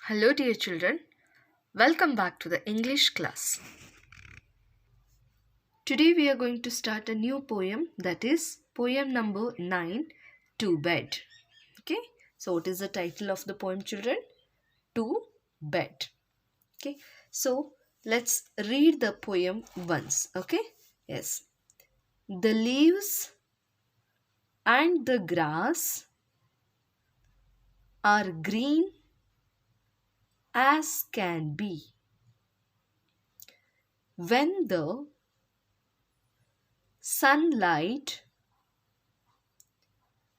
Hello, dear children. Welcome back to the English class. Today we are going to start a new poem, that is poem number 9, To Bed. Okay, so what is the title of the poem, children? To Bed. Okay, so let's read the poem once. Okay, yes. The leaves and the grass are green as can be. When the sunlight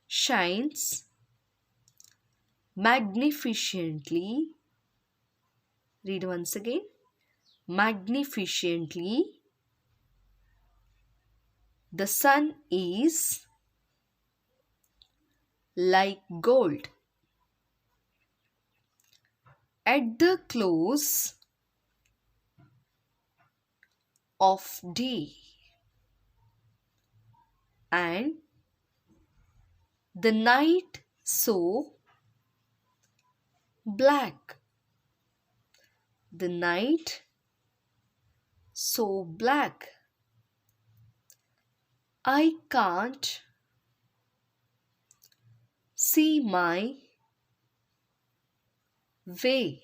shines magnificently, read once again, magnificently, the sun is like gold. At the close of day, and the night so black, the night so black, I can't see my way.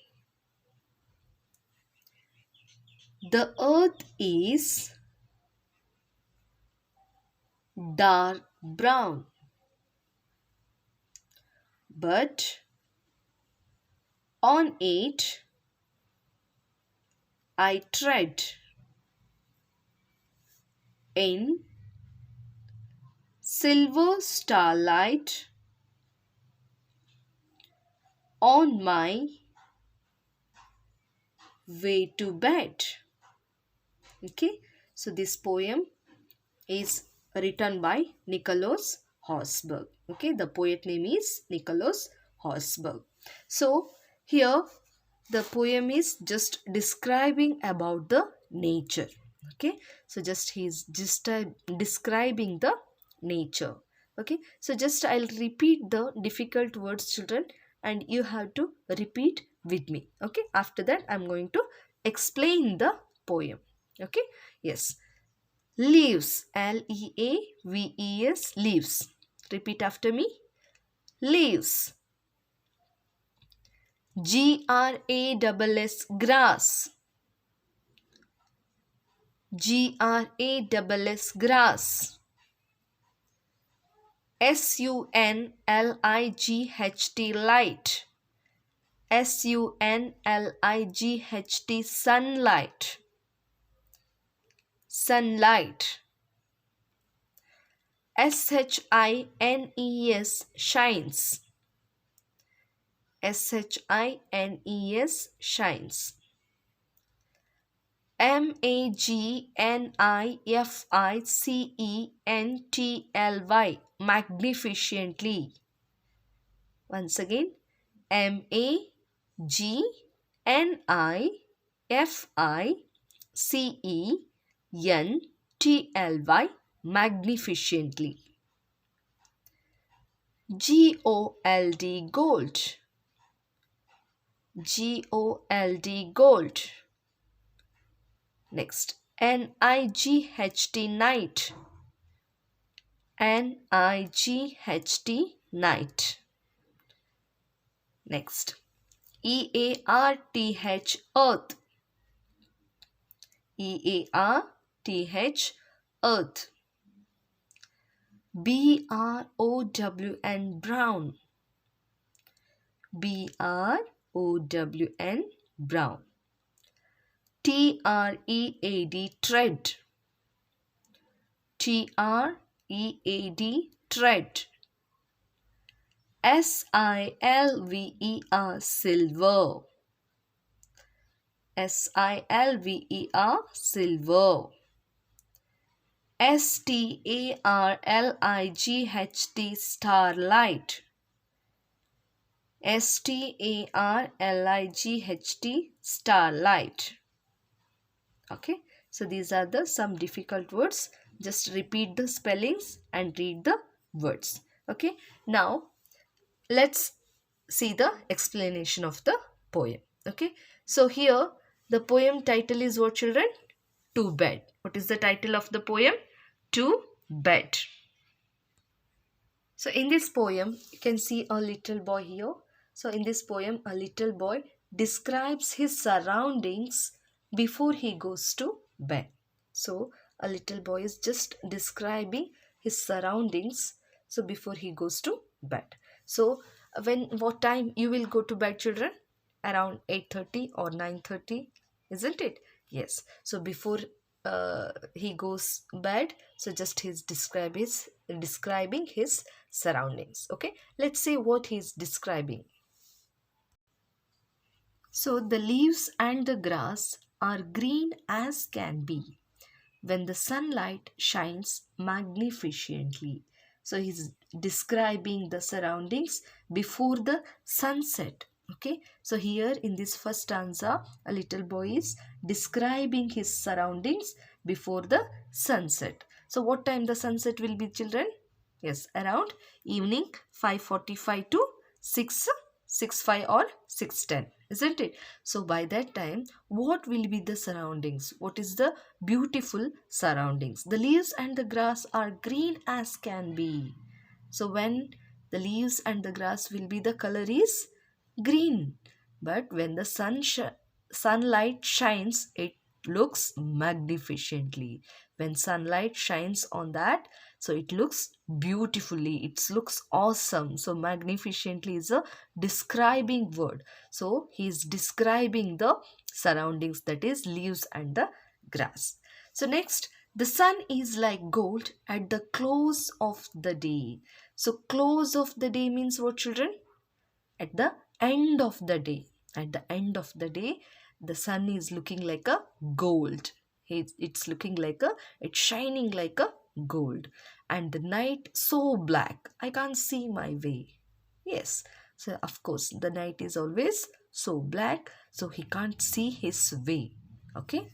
The earth is dark brown, but on it I tread in silver starlight on my way to bed. Okay, so this poem is written by Nicholas Horsburgh. Okay, the poet name is Nicholas Horsburgh. So here the poem is just describing about the nature. Okay, so he's just describing the nature. Okay, so I'll repeat the difficult words, children, and you have to repeat with me. Okay, after that I'm going to explain the poem. Okay, yes. Leaves, Leaves, leaves. Repeat after me. Leaves. Grass, grass. Grass, grass. Sunlight, light. Sunlight, sunlight. Sunlight. Shines, shines. Shines. Magnificently. Once again, Magnificently. Magnificently. Gold. Gold. Next, night. Night. Next, earth. Earth. brown. Brown. Tread. Tread. Silver. Silver. Starlight. Starlight. Okay, so these are the some difficult words. Just repeat the spellings and read the words. Okay, now let's see the explanation of the poem. Okay, so here the poem title is what, children? To Bed. What is the title of the poem? To Bed. So in this poem, you can see a little boy here. So in this poem, a little boy describes his surroundings before he goes to bed. So a little boy is just describing his surroundings, so before he goes to bed. So what time you will go to bed, children? Around 8:30 or 9:30, isn't it? Yes. So before he goes bed, so just he's describing his surroundings. Okay, let's see what he's describing. So the leaves and the grass are green as can be when the sunlight shines magnificently. So he's describing the surroundings before the sunset. Okay, so here in this first stanza, a little boy is describing his surroundings before the sunset. So what time the sunset will be, children? Yes, around evening 5:45 to 6:05 or 6:10, isn't it? So by that time, what will be the surroundings? What is the beautiful surroundings? The leaves and the grass are green as can be. So when the leaves and the grass will be, the color is green. But when the sunlight shines, it looks magnificently. When sunlight shines on that, so it looks beautifully, it looks awesome. So magnificently is a describing word. So he is describing the surroundings, that is leaves and the grass. So next, the sun is like gold at the close of the day. So close of the day means what, children? At the end of the day. At the end of the day, the sun is looking like a gold. It's looking like it's shining like a gold. And the night so black, I can't see my way. Yes, so of course the night is always so black, so he can't see his way. Okay,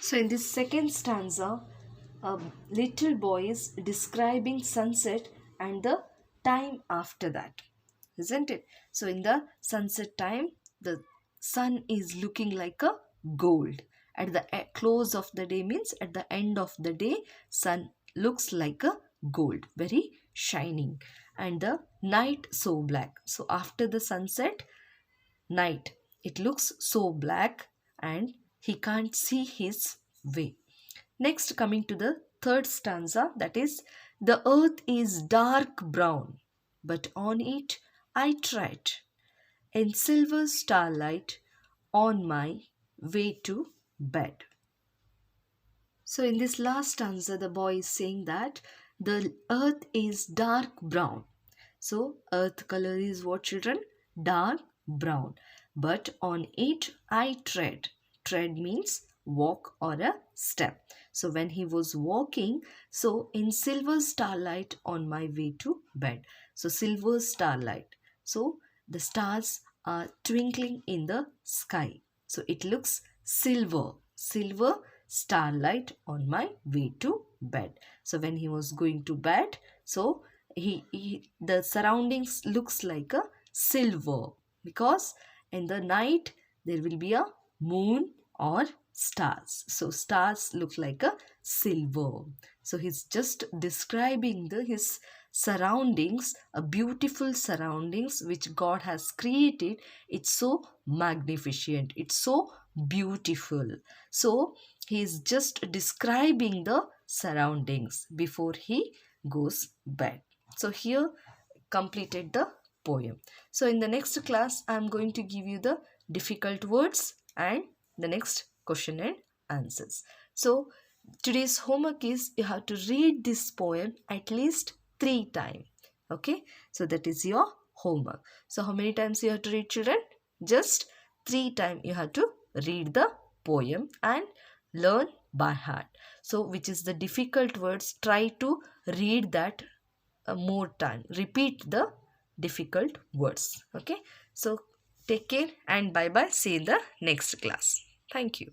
so in this second stanza, a little boy is describing sunset and the time after that, isn't it? So in the sunset time, the sun is looking like a gold. At the close of the day means at the end of the day, sun looks like a gold, very shining. And the night so black. So after the sunset, night, it looks so black and he can't see his way. Next, coming to the third stanza, that is, the earth is dark brown, but on it I tread in silver starlight on my way to bed. So in this last stanza, the boy is saying that the earth is dark brown. So earth color is what, children? Dark brown. But on it I tread. Tread means walk or a step. So when he was walking, so in silver starlight on my way to bed. So silver starlight. So the stars are twinkling in the sky. So it looks silver. Silver starlight on my way to bed. So when he was going to bed, so the surroundings looks like a silver, because in the night there will be a moon or stars. So stars look like a silver. So he's just describing his surroundings, a beautiful surroundings which God has created. It's so magnificent, it's so beautiful. So he is just describing the surroundings before he goes bed. So here completed the poem. So in the next class, I am going to give you the difficult words and the next question and answers. So today's homework is you have to read this poem at least 3 times. Okay, so that is your homework. So how many times you have to read, children? Just 3 times you have to read the poem and learn by heart. So which is the difficult words, try to read that more time, repeat the difficult words. Okay, so take care and bye bye, see you in the next class. Thank you.